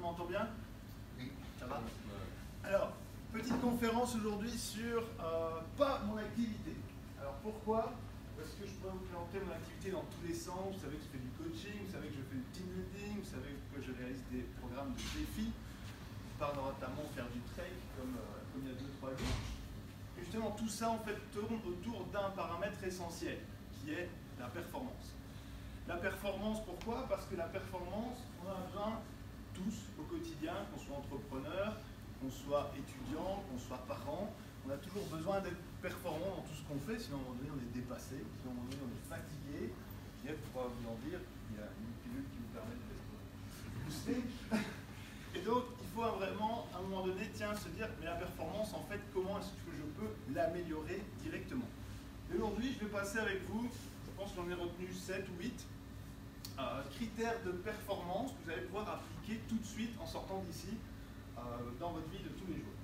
m'entend bien? Oui. Ça va? Alors, petite conférence aujourd'hui sur pas mon activité. Alors pourquoi? Parce que je pourrais vous présenter mon activité dans tous les sens. Vous savez que je fais du coaching, vous savez que je fais du team building, vous savez que je réalise des programmes de défis. Je pars notamment faire du trek comme il y a 2-3 jours. Et justement, tout ça en fait tourne autour d'un paramètre essentiel qui est la performance. La performance, pourquoi? Parce que la performance, on a besoin tous au quotidien, qu'on soit entrepreneur, qu'on soit étudiant, qu'on soit parent, on a toujours besoin d'être performant dans tout ce qu'on fait, sinon à un moment donné on est dépassé, sinon à un moment donné on est fatigué. Et pour vous en dire, il y a une pilule qui vous permet d'être boosté. Et donc il faut vraiment à un moment donné se dire, mais la performance en fait, comment est-ce que je peux l'améliorer directement? Et aujourd'hui je vais passer avec vous, je pense que j'en ai retenu 7 ou 8 critères de performance que vous allez pouvoir appliquer tout de suite en sortant d'ici dans votre vie de tous les jours.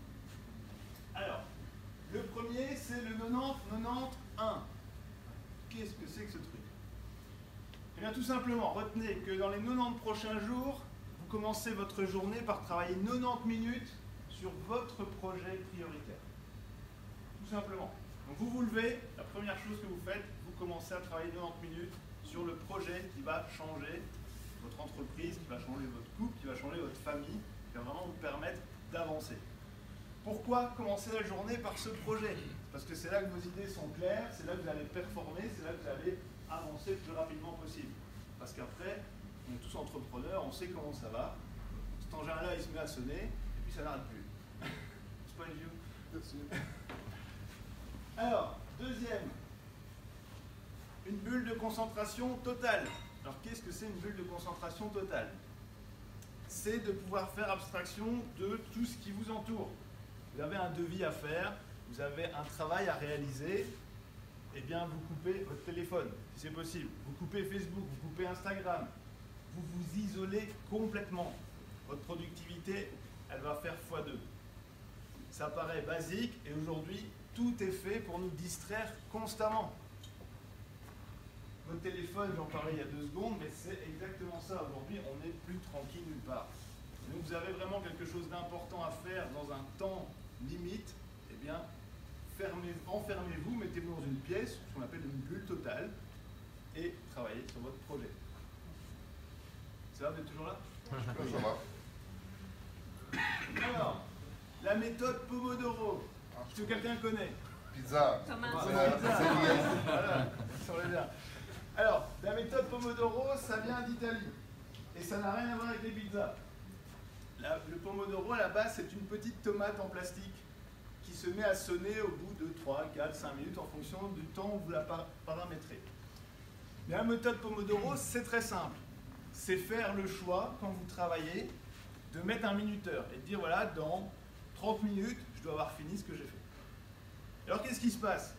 Alors, le premier, c'est le 90-90-1. Qu'est-ce que c'est que ce truc? Eh bien, tout simplement, retenez que dans les 90 prochains jours, vous commencez votre journée par travailler 90 minutes sur votre projet prioritaire. Tout simplement. Donc, vous vous levez, la première chose que vous faites, vous commencez à travailler 90 minutes sur le projet qui va changer votre entreprise, qui va changer votre couple, qui va changer votre famille, qui va vraiment vous permettre d'avancer. Pourquoi commencer la journée par ce projet? Parce que c'est là que vos idées sont claires, c'est là que vous allez performer, c'est là que vous allez avancer le plus rapidement possible. Parce qu'après, on est tous entrepreneurs, on sait comment ça va. Cet engin-là, il se met à sonner, et puis ça n'arrête plus. C'est pas les vieux? Merci. Alors, deuxième, une bulle de concentration totale. Alors, qu'est-ce que c'est une bulle de concentration totale? C'est de pouvoir faire abstraction de tout ce qui vous entoure. Vous avez un devis à faire, vous avez un travail à réaliser, eh bien vous coupez votre téléphone, si c'est possible. Vous coupez Facebook, vous coupez Instagram. Vous vous isolez complètement. Votre productivité, elle va faire x2. Ça paraît basique et aujourd'hui, tout est fait pour nous distraire constamment. Votre téléphone, j'en parlais il y a 2 secondes, mais c'est exactement ça. Aujourd'hui, on n'est plus tranquille nulle part. Donc vous avez vraiment quelque chose d'important à faire dans un temps limite, eh bien, enfermez-vous, mettez-vous dans une pièce, ce qu'on appelle une bulle totale, et travaillez sur votre projet. Ça va, vous êtes toujours là? Ça va. Alors, la méthode Pomodoro, est-ce que quelqu'un connaît? Pizza. Voilà, sur les biens. Alors, la méthode Pomodoro, ça vient d'Italie, et ça n'a rien à voir avec les pizzas. Le Pomodoro, à la base, c'est une petite tomate en plastique qui se met à sonner au bout de 3, 4, 5 minutes en fonction du temps où vous la paramétrez. Mais la méthode Pomodoro, c'est très simple. C'est faire le choix, quand vous travaillez, de mettre un minuteur et de dire, voilà, dans 30 minutes, je dois avoir fini ce que j'ai fait. Alors, qu'est-ce qui se passe?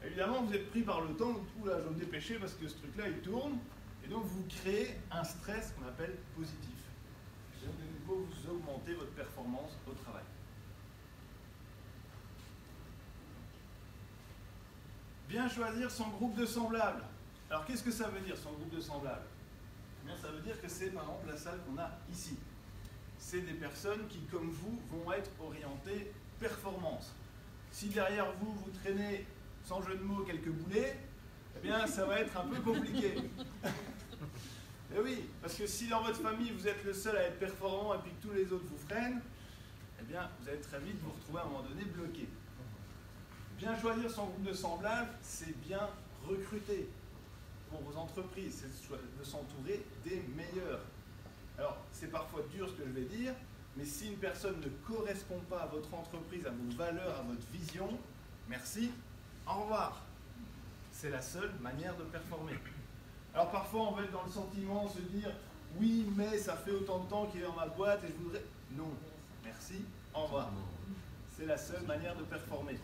Évidemment, vous êtes pris par le temps, donc là, je vais me dépêcher parce que ce truc-là, il tourne, et donc vous créez un stress qu'on appelle positif. Donc, de nouveau, vous augmentez votre performance au travail. Bien choisir son groupe de semblables. Alors, qu'est-ce que ça veut dire, son groupe de semblables? Eh bien, ça veut dire que c'est, par exemple, la salle qu'on a ici. C'est des personnes qui, comme vous, vont être orientées performance. Si derrière vous, vous traînez, sans jeu de mots, quelques boulets, eh bien, ça va être un peu compliqué. Et oui, parce que si dans votre famille, vous êtes le seul à être performant et puis que tous les autres vous freinent, eh bien, vous allez très vite vous retrouver à un moment donné bloqué. Bien choisir son groupe de semblables, c'est bien recruter pour vos entreprises, c'est de s'entourer des meilleurs. Alors, c'est parfois dur ce que je vais dire, mais si une personne ne correspond pas à votre entreprise, à vos valeurs, à votre vision, merci, au revoir. C'est la seule manière de performer. Alors parfois on va être dans le sentiment, se dire oui mais ça fait autant de temps qu'il est dans ma boîte et je voudrais... Non, merci, au revoir. C'est la seule manière de performer.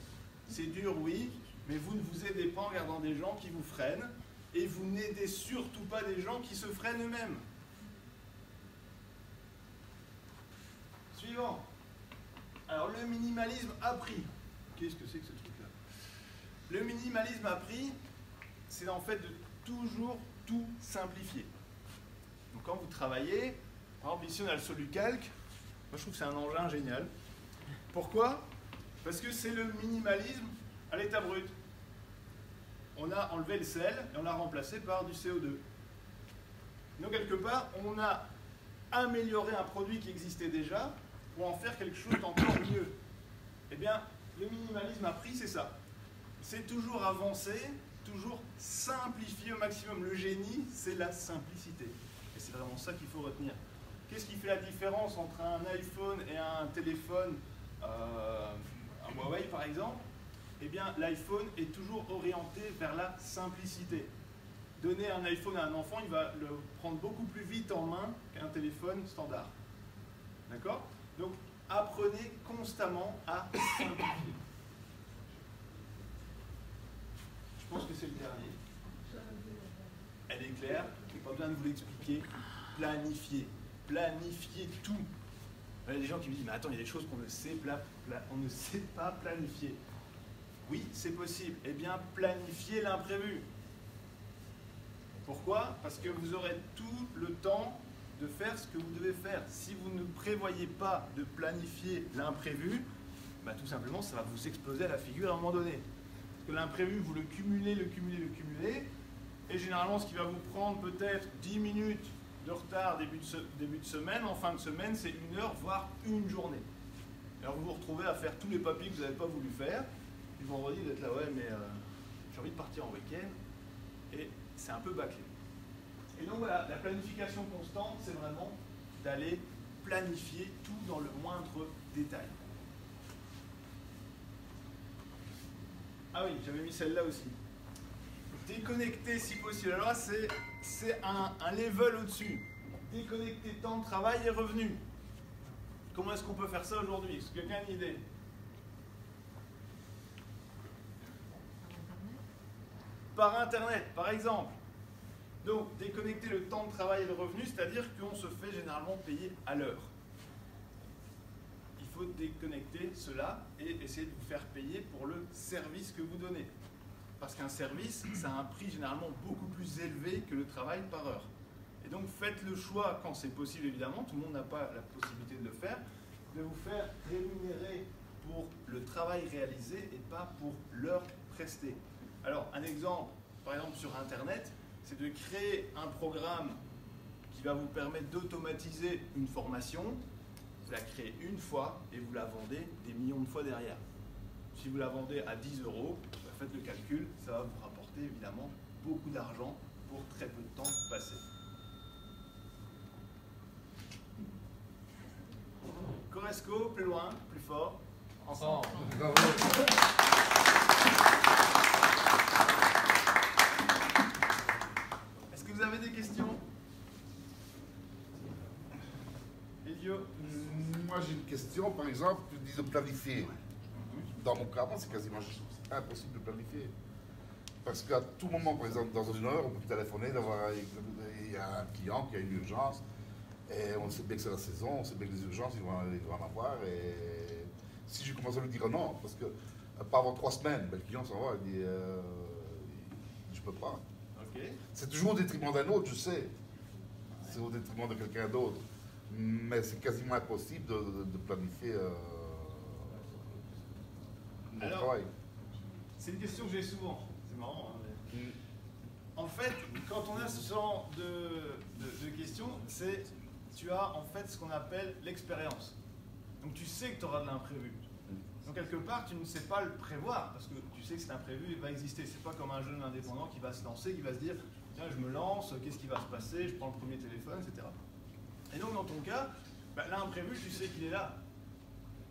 C'est dur oui, mais vous ne vous aidez pas en regardant des gens qui vous freinent et vous n'aidez surtout pas des gens qui se freinent eux-mêmes. Suivant. Alors le minimalisme appris. Qu'est-ce que c'est que ce truc-là? Le minimalisme appris, c'est en fait de toujours tout simplifier. Donc quand vous travaillez, par exemple ici on a le Solucalc, Moi, je trouve que c'est un engin génial. Pourquoi? Parce que c'est le minimalisme à l'état brut. On a enlevé le sel et on l'a remplacé par du CO2. Donc, quelque part, on a amélioré un produit qui existait déjà pour en faire quelque chose d'encore mieux. Eh bien, le minimalisme à prix, c'est ça. C'est toujours avancer, toujours simplifier au maximum. Le génie, c'est la simplicité. Et c'est vraiment ça qu'il faut retenir. Qu'est-ce qui fait la différence entre un iPhone et un téléphone, un Huawei par exemple? Eh bien, l'iPhone est toujours orienté vers la simplicité. Donner un iPhone à un enfant, il va le prendre beaucoup plus vite en main qu'un téléphone standard. D'accord? Donc, apprenez constamment à simplifier. Je pense que c'est le dernier. Elle est claire, je n'ai pas besoin de vous l'expliquer. Planifier. Planifier tout. Il y a des gens qui me disent, mais attends, il y a des choses qu'on ne sait, on ne sait pas planifier. Oui, c'est possible. Eh bien, planifiez l'imprévu. Pourquoi? Parce que vous aurez tout le temps de faire ce que vous devez faire. Si vous ne prévoyez pas de planifier l'imprévu, bah, tout simplement, ça va vous exploser à la figure à un moment donné. Parce que l'imprévu, vous le cumulez, et généralement, ce qui va vous prendre peut-être 10 minutes de retard début de semaine, en fin de semaine, c'est 1 heure, voire une journée. Alors vous vous retrouvez à faire tous les papiers que vous n'avez pas voulu faire, puis vendredi, vous êtes là, ouais, mais j'ai envie de partir en week-end, et c'est un peu bâclé. Et donc voilà, la planification constante, c'est vraiment d'aller planifier tout dans le moindre détail. Ah oui, j'avais mis celle-là aussi. Déconnecter si possible. Alors là, c'est un level au-dessus. Déconnecter temps de travail et revenus. Comment est-ce qu'on peut faire ça aujourd'hui? Est-ce que quelqu'un a une idée? Par Internet, par exemple. Donc, déconnecter le temps de travail et le revenu, c'est-à-dire qu'on se fait généralement payer à l'heure. Il faut déconnecter cela et essayer de vous faire payer pour le service que vous donnez. Parce qu'un service, ça a un prix généralement beaucoup plus élevé que le travail par heure. Et donc, faites le choix, quand c'est possible évidemment, tout le monde n'a pas la possibilité de le faire, de vous faire rémunérer pour le travail réalisé et pas pour l'heure prestée. Alors, un exemple, par exemple sur Internet, c'est de créer un programme qui va vous permettre d'automatiser une formation. Vous la créez une fois et vous la vendez des millions de fois derrière. Si vous la vendez à 10 €, faites le calcul, ça va vous rapporter évidemment beaucoup d'argent pour très peu de temps passé. Coresco, plus loin, plus fort, ensemble. Est-ce que vous avez des questions? Elio? Moi j'ai une question, par exemple, tu dis de planifier. Dans mon cas, c'est quasiment impossible de planifier. Parce qu'à tout moment, par exemple, dans 1 heure, on peut téléphoner, il y a un client qui a une urgence, et on sait bien que c'est la saison, on sait bien que les urgences, ils vont en avoir, et si je commence à lui dire non, parce que pas avant 3 semaines, ben, le client s'en va, il dit je peux pas. Okay. C'est toujours au détriment d'un autre, je sais. C'est au détriment de quelqu'un d'autre. Mais c'est quasiment impossible de planifier mon travail. C'est une question que j'ai souvent. C'est marrant. Hein, mais... En fait, quand on a ce genre de questions, tu as en fait ce qu'on appelle l'expérience. Donc tu sais que tu auras de l'imprévu. Donc quelque part, tu ne sais pas le prévoir, parce que tu sais que cet imprévu va exister. C'est pas comme un jeune indépendant qui va se lancer, qui va se dire tiens, je me lance, qu'est-ce qui va se passer, je prends le premier téléphone, etc. Et donc dans ton cas, bah, l'imprévu, tu sais qu'il est là.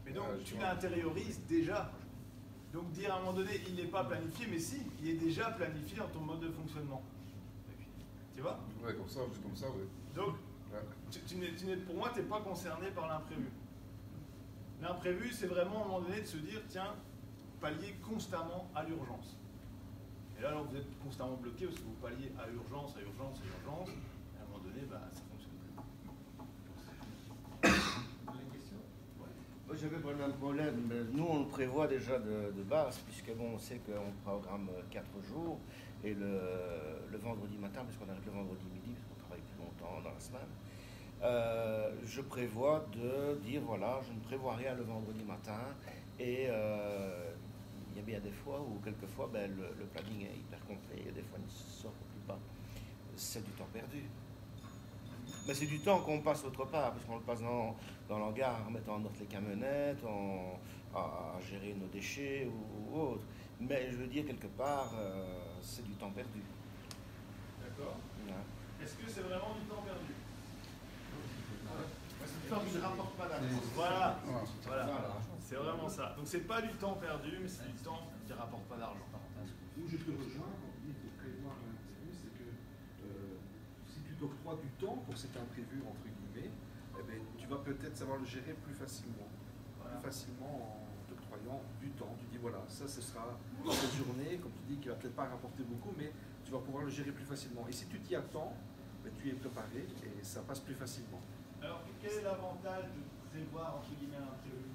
Mais donc tu l'intériorises déjà. Donc dire à un moment donné, il n'est pas planifié, mais si, il est déjà planifié dans ton mode de fonctionnement. Tu vois? Ouais, comme ça, oui. Donc, pour moi, tu n'es pas concerné par l'imprévu. L'imprévu, c'est vraiment à un moment donné de se dire, tiens, pallier constamment à l'urgence. Et là, vous êtes constamment bloqué parce que vous palliez à urgence, à urgence, à urgence. Et à un moment donné, bah, ça ne fonctionne plus. Moi, j'avais pas le même problème. Nous, on le prévoit déjà de base, puisque bon, on sait qu'on programme 4 jours, et le vendredi matin, puisqu'on arrive le vendredi midi, parce qu'on travaille plus longtemps dans la semaine, je prévois de dire voilà, je ne prévois rien le vendredi matin et il y a bien des fois où quelquefois le planning est hyper complet et des fois il ne sort plus pas. C'est du temps perdu. Mais c'est du temps qu'on passe autre part, parce qu'on le passe dans l'hangar en mettant en ordre les camionnettes, à gérer nos déchets ou autre. Mais je veux dire, quelque part, c'est du temps perdu. D'accord. Ouais. Est-ce que c'est vraiment du temps perdu? C'est du temps qui ne rapporte pas d'argent. Voilà. Voilà. C'est vraiment ça. Donc c'est pas du temps perdu, mais c'est du temps qui rapporte pas d'argent. Où je te rejoins quand tu dis qu'il faut prévoir un imprévu, c'est que si tu t'octroies du temps pour cet imprévu, entre guillemets, eh ben, tu vas peut-être savoir le gérer plus facilement. Voilà. Plus facilement en t'octroyant du temps. Tu dis voilà, ça ce sera cette journée, comme tu dis, qui va peut-être pas rapporter beaucoup, mais tu vas pouvoir le gérer plus facilement. Et si tu t'y attends, ben, tu es préparé et ça passe plus facilement. Alors quel est l'avantage de prévoir entre guillemets un imprévu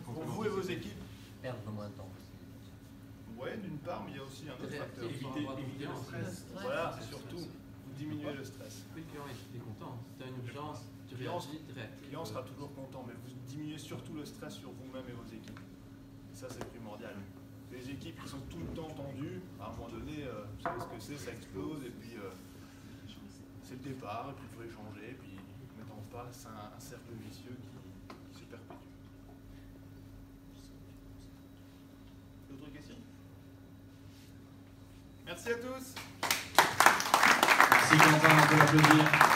pour vous et vos équipes? Perdre moins de temps. Ouais, d'une part, mais il y a aussi un autre facteur. Éviter le stress. Voilà, surtout, vous diminuez le stress. Oui, le client est content. Si tu as une urgence, tu Le réagis, tu Le client sera toujours content, mais vous diminuez surtout le stress sur vous-même et vos équipes. Et ça, c'est primordial. Les équipes qui sont tout le temps tendues, à un moment donné, vous savez ce que c'est, ça explose, et puis c'est le départ, et puis il faut échanger, et puis mettre en face un cercle vicieux qui se perpétue. D'autres questions? Merci à tous. Merci Quentin, on peut l'applaudir.